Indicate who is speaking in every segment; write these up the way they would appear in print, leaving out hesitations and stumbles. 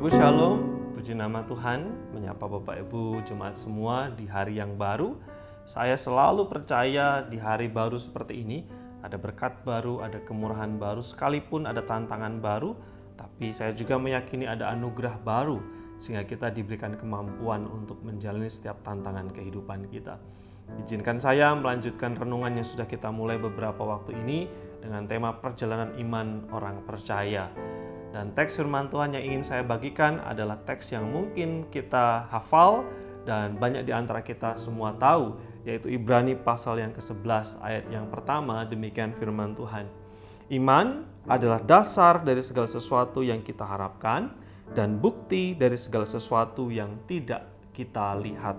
Speaker 1: Bapak Ibu Shalom, puji nama Tuhan, menyapa Bapak Ibu jemaat semua di hari yang baru. Saya selalu percaya di hari baru seperti ini, ada berkat baru, ada kemurahan baru, sekalipun ada tantangan baru, tapi saya juga meyakini ada anugerah baru, sehingga kita diberikan kemampuan untuk menjalani setiap tantangan kehidupan kita. Izinkan saya melanjutkan renungan yang sudah kita mulai beberapa waktu ini dengan tema perjalanan iman orang percaya. Dan teks firman Tuhan yang ingin saya bagikan adalah teks yang mungkin kita hafal dan banyak di antara kita semua tahu, yaitu Ibrani pasal yang ke-11 ayat yang pertama. Demikian firman Tuhan. Iman adalah dasar dari segala sesuatu yang kita harapkan dan bukti dari segala sesuatu yang tidak kita lihat.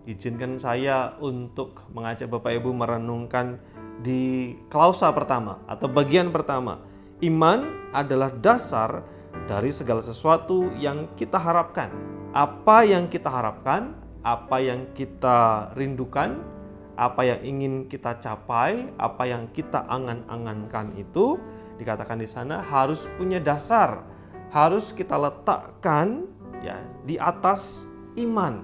Speaker 1: Izinkan saya untuk mengajak Bapak Ibu merenungkan di klausa pertama atau bagian pertama. Iman adalah dasar dari segala sesuatu yang kita harapkan. Apa yang kita harapkan, apa yang kita rindukan, apa yang ingin kita capai, apa yang kita angan-angankan itu dikatakan di sana harus punya dasar, harus kita letakkan ya di atas iman.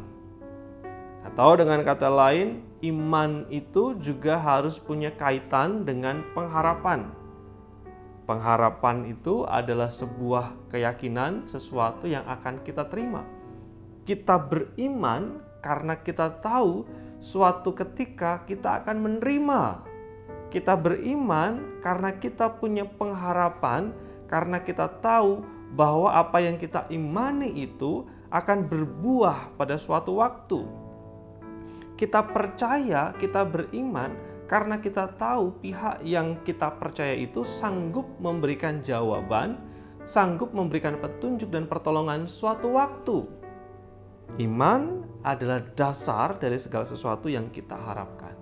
Speaker 1: Atau dengan kata lain, iman itu juga harus punya kaitan dengan pengharapan. Pengharapan itu adalah sebuah keyakinan, sesuatu yang akan kita terima. Kita beriman karena kita tahu suatu ketika kita akan menerima. Kita beriman karena kita punya pengharapan, karena kita tahu bahwa apa yang kita imani itu akan berbuah pada suatu waktu. Kita percaya, kita beriman karena kita tahu pihak yang kita percaya itu sanggup memberikan jawaban, sanggup memberikan petunjuk dan pertolongan suatu waktu. Iman adalah dasar dari segala sesuatu yang kita harapkan.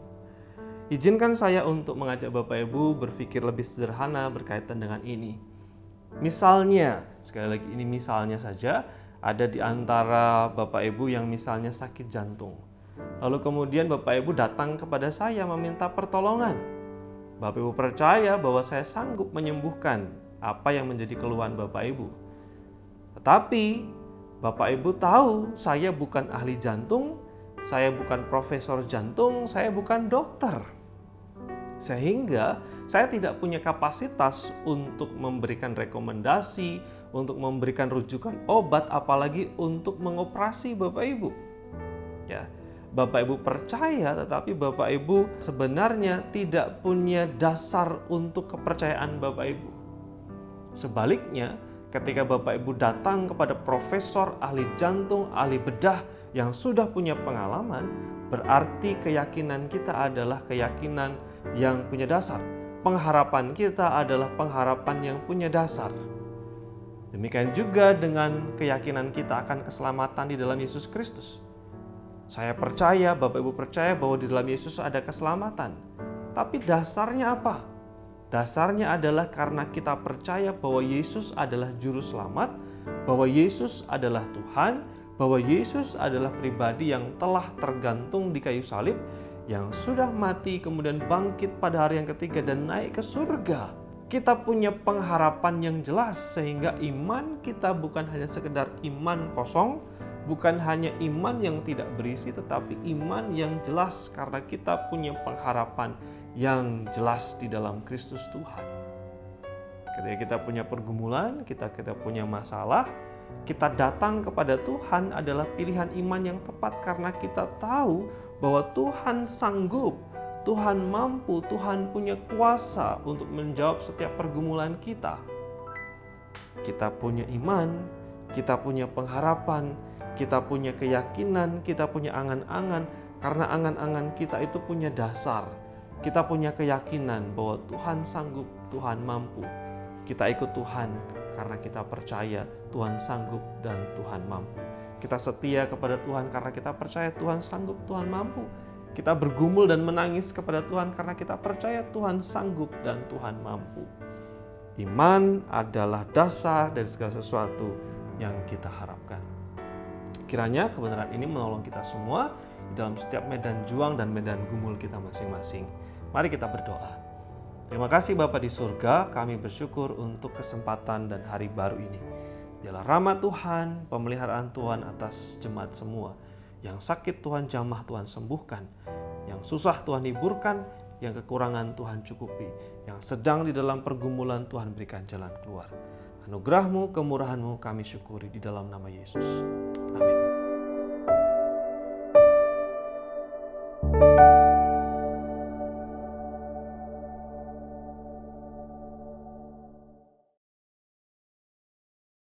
Speaker 1: Izinkan saya untuk mengajak Bapak Ibu berpikir lebih sederhana berkaitan dengan ini. Misalnya, sekali lagi ini misalnya saja, ada di antara Bapak Ibu yang misalnya sakit jantung. Lalu kemudian Bapak Ibu datang kepada saya meminta pertolongan. Bapak Ibu percaya bahwa saya sanggup menyembuhkan apa yang menjadi keluhan Bapak Ibu. Tetapi Bapak Ibu tahu saya bukan ahli jantung, saya bukan profesor jantung, saya bukan dokter. Sehingga saya tidak punya kapasitas untuk memberikan rekomendasi, untuk memberikan rujukan obat, apalagi untuk mengoperasi Bapak Ibu. Ya. Bapak Ibu percaya, tetapi Bapak Ibu sebenarnya tidak punya dasar untuk kepercayaan Bapak Ibu. Sebaliknya, ketika Bapak Ibu datang kepada profesor, ahli jantung, ahli bedah yang sudah punya pengalaman, berarti keyakinan kita adalah keyakinan yang punya dasar. Pengharapan kita adalah pengharapan yang punya dasar. Demikian juga dengan keyakinan kita akan keselamatan di dalam Yesus Kristus. Saya percaya, Bapak Ibu percaya bahwa di dalam Yesus ada keselamatan. Tapi dasarnya apa? Dasarnya adalah karena kita percaya bahwa Yesus adalah juru selamat, bahwa Yesus adalah Tuhan, bahwa Yesus adalah pribadi yang telah tergantung di kayu salib, yang sudah mati kemudian bangkit pada hari yang ketiga dan naik ke surga. Kita punya pengharapan yang jelas sehingga iman kita bukan hanya sekedar iman kosong, bukan hanya iman yang tidak berisi, tetapi iman yang jelas karena kita punya pengharapan yang jelas di dalam Kristus Tuhan. Ketika kita punya pergumulan, kita punya masalah, kita datang kepada Tuhan adalah pilihan iman yang tepat karena kita tahu bahwa Tuhan sanggup, Tuhan mampu, Tuhan punya kuasa untuk menjawab setiap pergumulan kita. Kita punya iman, kita punya pengharapan, kita punya keyakinan, kita punya angan-angan, karena angan-angan kita itu punya dasar. Kita punya keyakinan bahwa Tuhan sanggup, Tuhan mampu. Kita ikut Tuhan karena kita percaya Tuhan sanggup dan Tuhan mampu. Kita setia kepada Tuhan karena kita percaya Tuhan sanggup, Tuhan mampu. Kita bergumul dan menangis kepada Tuhan karena kita percaya Tuhan sanggup dan Tuhan mampu. Iman adalah dasar dari segala sesuatu yang kita harapkan. Kiranya kebenaran ini menolong kita semua di dalam setiap medan juang dan medan gumul kita masing-masing. Mari kita berdoa. Terima kasih Bapa di surga, kami bersyukur untuk kesempatan dan hari baru ini. Biarlah rahmat Tuhan, pemeliharaan Tuhan atas jemaat semua. Yang sakit Tuhan jamah Tuhan sembuhkan. Yang susah Tuhan hiburkan, yang kekurangan Tuhan cukupi. Yang sedang di dalam pergumulan Tuhan berikan jalan keluar. Anugerah-Mu, kemurahan-Mu kami syukuri di dalam nama Yesus.